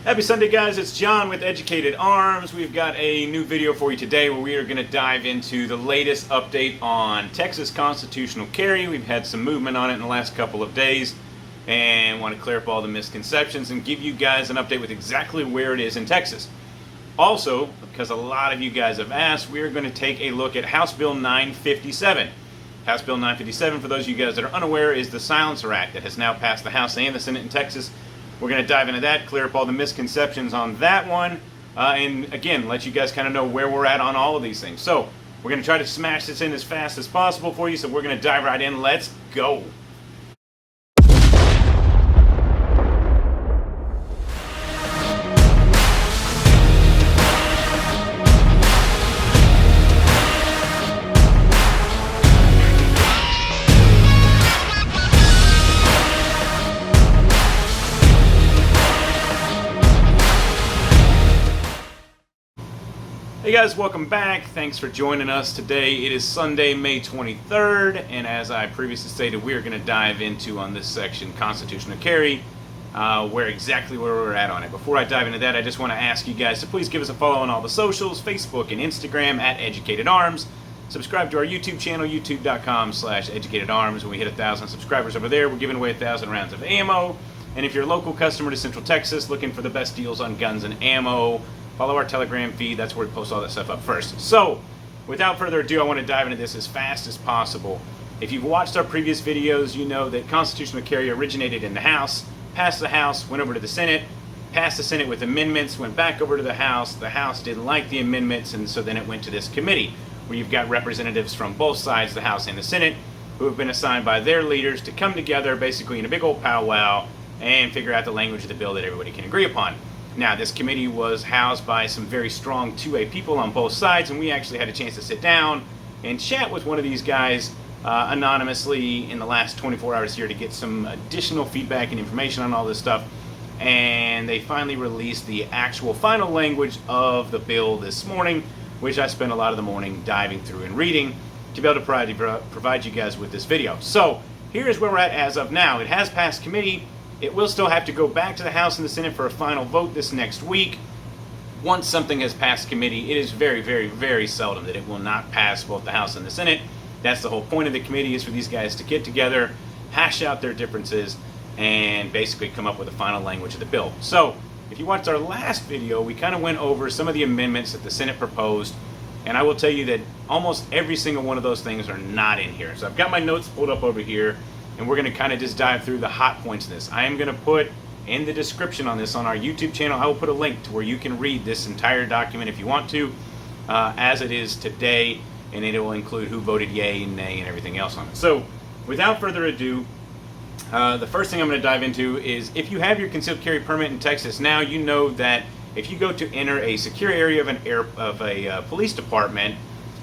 Happy Sunday, guys. It's John with Educated Arms. We've got a new video for you today where we are going to dive into the latest update on Texas constitutional carry. We've had some movement on it in the last couple of days and want to clear up all the misconceptions and give you guys an update with exactly where it is in Texas. Also, because a lot of you guys have asked, we are going to take a look at House Bill 957. House Bill 957, for those of you guys that are unaware, is the Silencer Act that has now passed the House and the Senate in Texas. We're going to dive into that, clear up all the misconceptions on that one, and again, let you guys kind of know where we're at on all of these things. So, we're going to try to smash this in as fast as possible for you, so we're going to dive right in. Let's go! Hey guys, welcome back. Thanks for joining us today. It is Sunday, May 23rd, and as I previously stated, we are going to dive into, on this section, constitutional carry, where we're at on it. Before I dive into that, I just want to ask you guys to please give us a follow on all the socials, Facebook and Instagram at Educated Arms. Subscribe to our YouTube channel, youtube.com/educatedarms. When we hit 1,000 subscribers over there, we're giving away 1,000 rounds of ammo. And if you're a local customer to Central Texas looking for the best deals on guns and ammo, follow our Telegram feed. That's where we post all that stuff up first. So, without further ado, I want to dive into this as fast as possible. If you've watched our previous videos, you know that constitutional carry originated in the House, passed the House, went over to the Senate, passed the Senate with amendments, went back over to the House. The House didn't like the amendments, and so then it went to this committee, where you've got representatives from both sides, the House and the Senate, who have been assigned by their leaders to come together basically in a big old powwow and figure out the language of the bill that everybody can agree upon. Now, this committee was housed by some very strong 2A people on both sides, and we actually had a chance to sit down and chat with one of these guys anonymously in the last 24 hours here to get some additional feedback and information on all this stuff. And they finally released the actual final language of the bill this morning, which I spent a lot of the morning diving through and reading to be able to provide you guys with this video. So, here's where we're at as of now. It has passed committee. It will still have to go back to the House and the Senate for a final vote this next week. Once something has passed committee, it is very, very, very seldom that it will not pass both the House and the Senate. That's the whole point of the committee, is for these guys to get together, hash out their differences, and basically come up with a final language of the bill. So, if you watched our last video, we kind of went over some of the amendments that the Senate proposed, and I will tell you that almost every single one of those things are not in here. So I've got my notes pulled up over here, and we're going to kind of just dive through the hot points of this. I am going to put in the description on this on our YouTube channel, I will put a link to where you can read this entire document if you want to, as it is today, and it will include who voted yay and nay and everything else on it. So, without further ado, the first thing I'm going to dive into is, if you have your concealed carry permit in Texas now, you know that if you go to enter a secure area of a police department,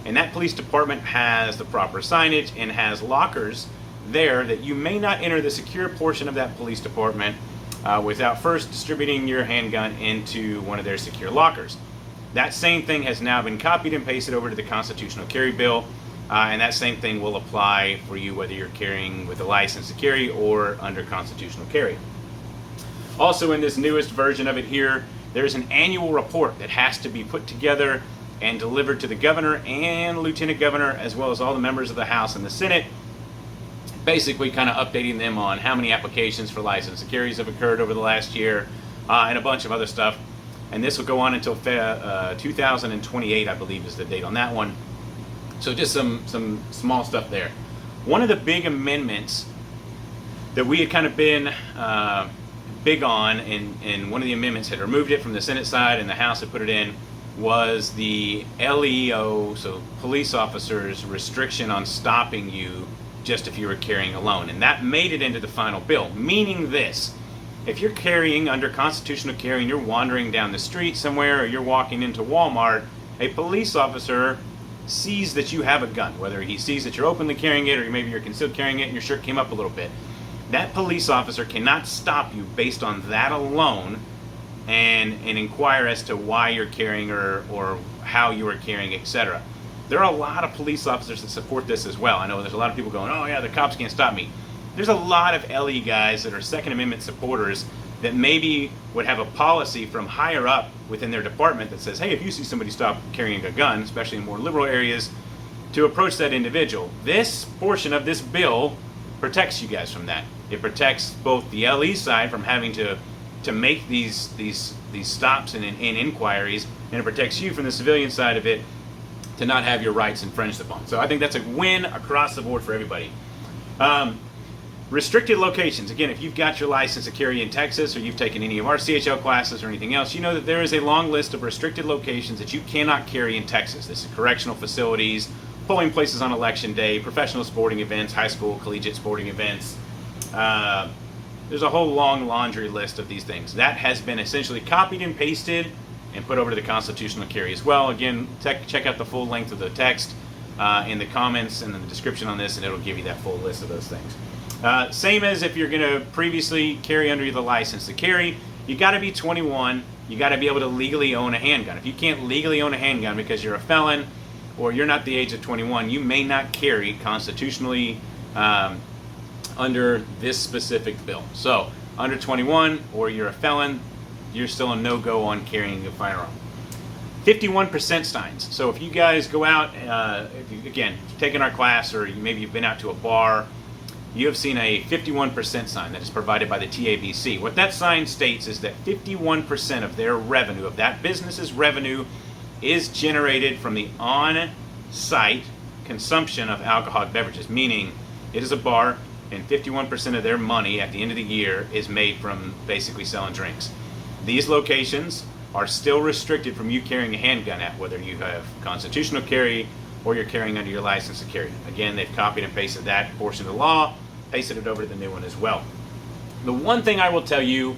and that police department has the proper signage and has lockers there, that you may not enter the secure portion of that police department without first distributing your handgun into one of their secure lockers. That same thing has now been copied and pasted over to the constitutional carry bill, and that same thing will apply for you whether you're carrying with a license to carry or under constitutional carry. Also, in this newest version of it here, there's an annual report that has to be put together and delivered to the governor and lieutenant governor, as well as all the members of the House and the Senate, basically kind of updating them on how many applications for license to carries have occurred over the last year, and a bunch of other stuff. And this will go on until 2028, I believe, is the date on that one. So just some small stuff there. One of the big amendments that we had kind of been big on, and one of the amendments had removed it from the Senate side and the House had put it in, was the LEO, so police officers' restriction on stopping you just if you were carrying alone. And that made it into the final bill, meaning this: if you're carrying under constitutional carry and you're wandering down the street somewhere, or you're walking into Walmart, a police officer sees that you have a gun, whether he sees that you're openly carrying it or maybe you're concealed carrying it and your shirt came up a little bit, that police officer cannot stop you based on that alone and inquire as to why you're carrying or how you are carrying, etc. There are a lot of police officers that support this as well. I know there's a lot of people going, oh yeah, the cops can't stop me. There's a lot of LE guys that are Second Amendment supporters that maybe would have a policy from higher up within their department that says, hey, if you see somebody stop carrying a gun, especially in more liberal areas, to approach that individual. This portion of this bill protects you guys from that. It protects both the LE side from having to make these stops and inquiries, and it protects you from the civilian side of it to not have your rights infringed upon. So I think that's a win across the board for everybody. Restricted locations. Again, if you've got your license to carry in Texas, or you've taken any of our CHL classes or anything else, you know that there is a long list of restricted locations that you cannot carry in Texas. This is correctional facilities, polling places on election day, professional sporting events, high school, collegiate sporting events. There's a whole long laundry list of these things. That has been essentially copied and pasted and put over to the constitutional carry as well. Again, check out the full length of the text in the comments and in the description on this, and it'll give you that full list of those things. Same as if you're going to previously carry under the license to carry, you got to be 21. You got to be able to legally own a handgun. If you can't legally own a handgun because you're a felon or you're not the age of 21, you may not carry constitutionally under this specific bill. So under 21 or you're a felon, you're still a no-go on carrying a firearm. 51% signs. So if you guys go out, if you've taken our class, or maybe you've been out to a bar, you have seen a 51% sign that is provided by the TABC. What that sign states is that 51% of their revenue, of that business's revenue, is generated from the on-site consumption of alcoholic beverages, meaning it is a bar and 51% of their money at the end of the year is made from basically selling drinks. These locations are still restricted from you carrying a handgun at, whether you have constitutional carry or you're carrying under your license to carry. Again, they've copied and pasted that portion of the law, pasted it over to the new one as well. The one thing I will tell you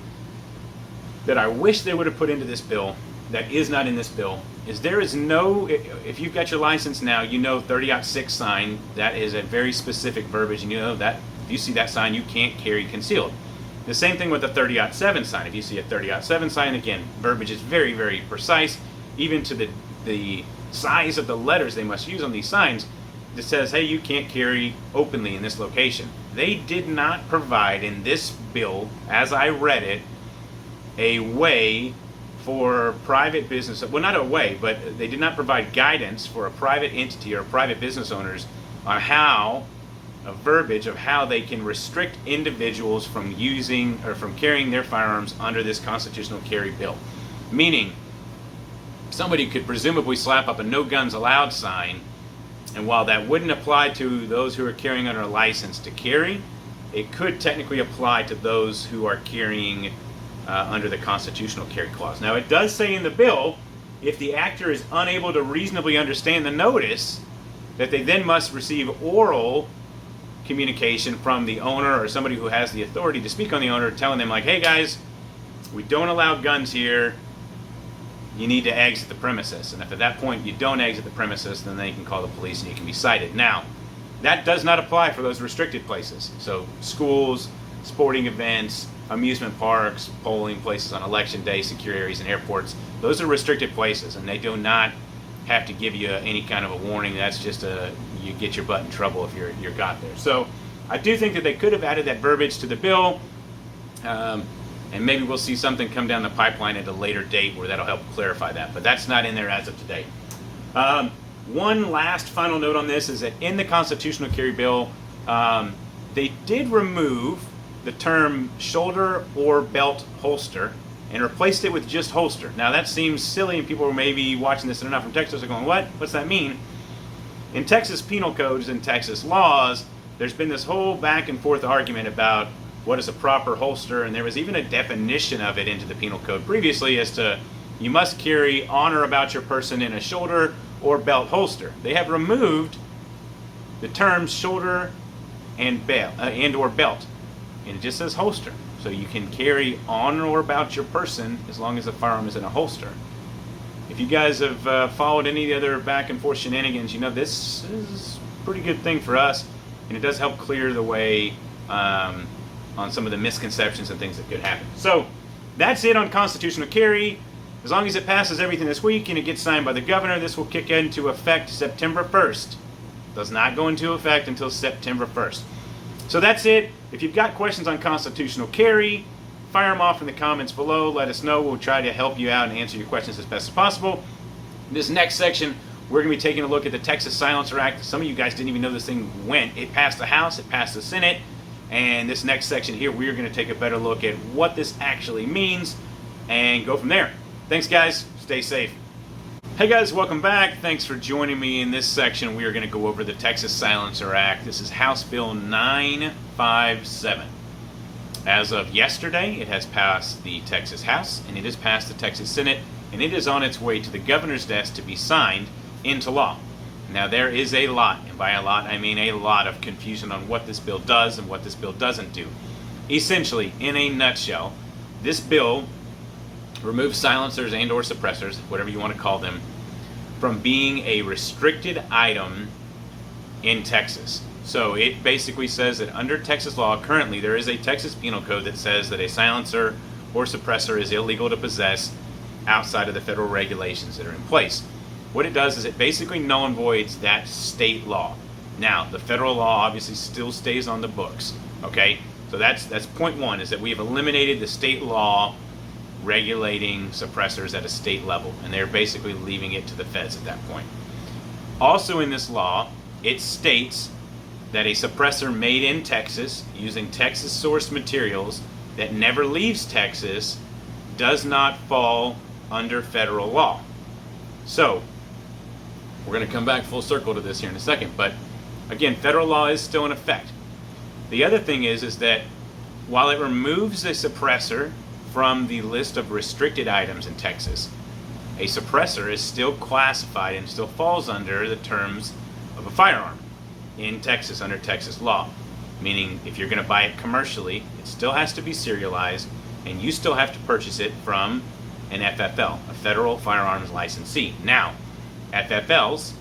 that I wish they would have put into this bill that is not in this bill is there is no, if you've got your license now, you know 30-06 sign, that is a very specific verbiage, and you know that if you see that sign, you can't carry concealed. The same thing with the 30-07 sign. If you see a 30-07 sign, again, verbiage is very, very precise, even to the size of the letters they must use on these signs that says, hey, you can't carry openly in this location. They did not provide in this bill, as I read it, a way for private business, well, not a way, but they did not provide guidance for a private entity or private business owners on how, a verbiage of how they can restrict individuals from using or from carrying their firearms under this constitutional carry bill. Meaning, somebody could presumably slap up a no guns allowed sign, and while that wouldn't apply to those who are carrying under a license to carry, it could technically apply to those who are carrying under the constitutional carry clause. Now, it does say in the bill, if the actor is unable to reasonably understand the notice, that they then must receive oral communication from the owner or somebody who has the authority to speak on the owner, telling them like, hey guys, we don't allow guns here, you need to exit the premises. And if at that point you don't exit the premises, then they can call the police and you can be cited. Now, that does not apply for those restricted places. So schools, sporting events, amusement parks, polling places on election day, secure areas and airports, those are restricted places, and they do not have to give you any kind of a warning. That's just you get your butt in trouble if you're got there. So I do think that they could have added that verbiage to the bill, and maybe we'll see something come down the pipeline at a later date where that'll help clarify that, but that's not in there as of today. One last final note on this is that in the constitutional carry bill, they did remove the term shoulder or belt holster and replaced it with just holster. Now that seems silly, and people who may be watching this and are not from Texas are going, what? What's that mean? In Texas penal codes and Texas laws, there's been this whole back and forth argument about what is a proper holster, and there was even a definition of it into the penal code previously as to you must carry on or about your person in a shoulder or belt holster. They have removed the terms shoulder and belt and or belt, and it just says holster. So you can carry on or about your person as long as the firearm is in a holster. If you guys have followed any of the other back and forth shenanigans, you know this is a pretty good thing for us, and it does help clear the way on some of the misconceptions and things that could happen. So that's it on constitutional carry. As long as it passes everything this week and it gets signed by the governor, this will kick into effect September 1st. It does not go into effect until September 1st. So that's it. If you've got questions on constitutional carry, fire them off in the comments below. Let us know. We'll try to help you out and answer your questions as best as possible. This next section, we're going to be taking a look at the Texas Silencer Act. Some of you guys didn't even know this thing went. It passed the House, it passed the Senate, and this next section here, we're going to take a better look at what this actually means and go from there. Thanks, guys. Stay safe. Hey guys, welcome back. Thanks for joining me. In this section, we are going to go over the Texas Silencer Act. This is House Bill 957. As of yesterday, it has passed the Texas House, and it has passed the Texas Senate, and it is on its way to the governor's desk to be signed into law. Now, there is a lot, and by a lot, I mean a lot of confusion on what this bill does and what this bill doesn't do. Essentially, in a nutshell, this bill removes silencers and or suppressors, whatever you want to call them, from being a restricted item in Texas. So it basically says that under Texas law, currently there is a Texas penal code that says that a silencer or suppressor is illegal to possess outside of the federal regulations that are in place. What it does is it basically null and voids that state law. Now, the federal law obviously still stays on the books, okay? So that's point one, is that we have eliminated the state law regulating suppressors at a state level, and they're basically leaving it to the feds at that point. Also in this law, it states that a suppressor made in Texas using Texas sourced materials that never leaves Texas does not fall under federal law. So we're going to come back full circle to this here in a second, but again, federal law is still in effect. The other thing is that while it removes a suppressor from the list of restricted items in Texas, a suppressor is still classified and still falls under the terms of a firearm in Texas under Texas law. Meaning, if you're going to buy it commercially, it still has to be serialized, and you still have to purchase it from an FFL, a federal firearms licensee. Now, FFLs,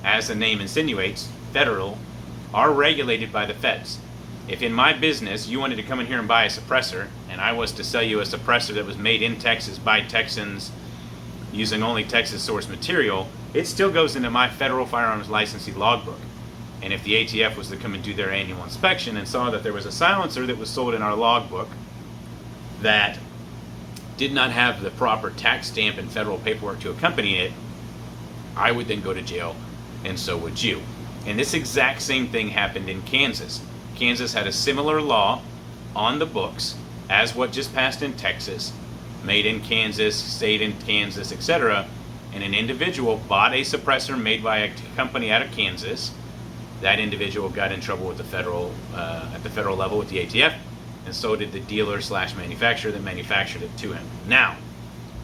as the name insinuates, federal, are regulated by the feds. If in my business you wanted to come in here and buy a suppressor, and I was to sell you a suppressor that was made in Texas by Texans using only Texas source material, it still goes into my federal firearms licensee logbook. And if the ATF was to come and do their annual inspection and saw that there was a silencer that was sold in our logbook that did not have the proper tax stamp and federal paperwork to accompany it, I would then go to jail, and so would you. And this exact same thing happened in Kansas. Kansas had a similar law on the books as what just passed in Texas, made in Kansas, stayed in Kansas, etc. And an individual bought a suppressor made by a company out of Kansas. That individual got in trouble with the federal, at the federal level with the ATF, and so did the dealer/manufacturer that manufactured it to him. Now,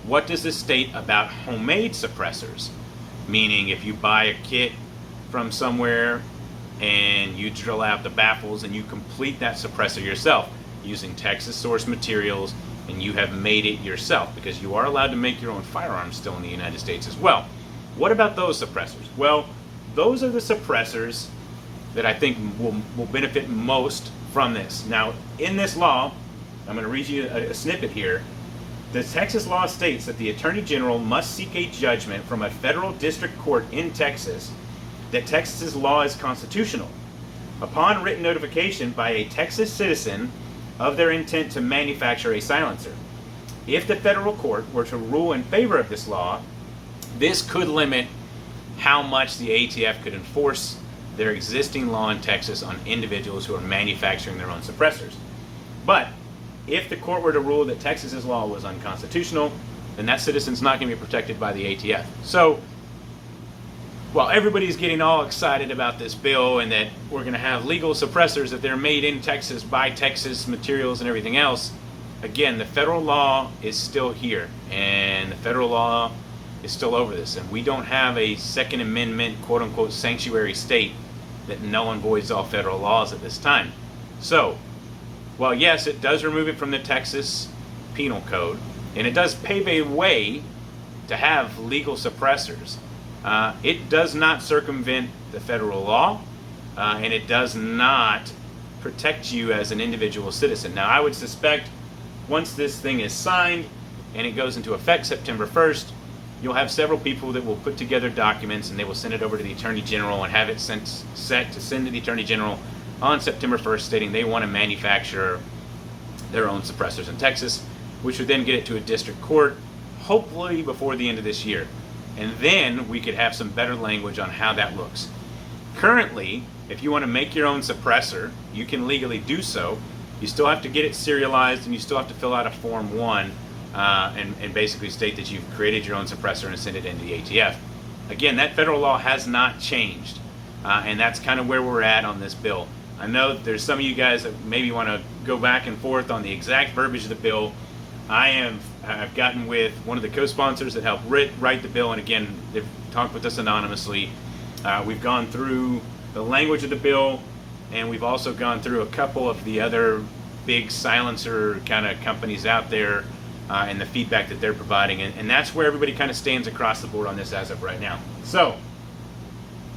what does this state about homemade suppressors? Meaning, if you buy a kit from somewhere and you drill out the baffles and you complete that suppressor yourself using Texas source materials, and you have made it yourself, because you are allowed to make your own firearms still in the United States as well. What about those suppressors? Well, those are the suppressors that I think will benefit most from this. Now, in this law, I'm going to read you a snippet here. The Texas law states that the Attorney General must seek a judgment from a federal district court in Texas that Texas's law is constitutional upon written notification by a Texas citizen of their intent to manufacture a silencer. If the federal court were to rule in favor of this law, this could limit how much the ATF could enforce their existing law in Texas on individuals who are manufacturing their own suppressors. But if the court were to rule that Texas's law was unconstitutional, then that citizen's not going to be protected by the ATF. So, while everybody's getting all excited about this bill and that we're going to have legal suppressors that they're made in Texas by Texas materials and everything else, again, the federal law is still here, and the federal law is still over this, and we don't have a Second Amendment, quote-unquote, sanctuary state that null and voids all federal laws at this time. So, while yes, it does remove it from the Texas Penal Code, and it does pave a way to have legal suppressors, it does not circumvent the federal law, and it does not protect you as an individual citizen. Now, I would suspect once this thing is signed and it goes into effect September 1st, you'll have several people that will put together documents and they will send it over to the Attorney General and have it set to send to the Attorney General on September 1st stating they want to manufacture their own suppressors in Texas, which would then get it to a district court, hopefully before the end of this year. And then we could have some better language on how that looks. Currently, if you want to make your own suppressor, you can legally do so. You still have to get it serialized, and you still have to fill out a Form 1 and basically state that you've created your own suppressor and send it into the ATF. Again, that federal law has not changed, and that's kind of where we're at on this bill. I know there's some of you guys that maybe want to go back and forth on the exact verbiage of the bill. I've gotten with one of the co-sponsors that helped write the bill, and again, they've talked with us anonymously. We've gone through the language of the bill, and we've also gone through a couple of the other big silencer kind of companies out there and the feedback that they're providing, and that's where everybody kind of stands across the board on this as of right now. So,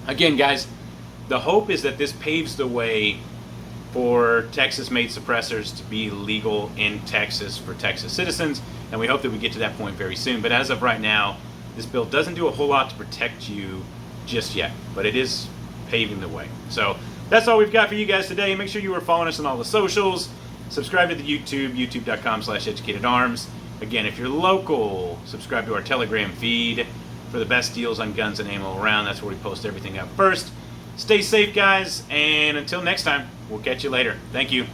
again, guys, the hope is that this paves the way for Texas-made suppressors to be legal in Texas for Texas citizens, and we hope that we get to that point very soon. But as of right now, this bill doesn't do a whole lot to protect you just yet, but it is paving the way. So that's all we've got for you guys today. Make sure you are following us on all the socials. Subscribe to the YouTube, youtube.com/educatedarms. Again, if you're local, subscribe to our Telegram feed for the best deals on guns and ammo around. That's where we post everything up first. Stay safe, guys, and until next time, we'll catch you later. Thank you.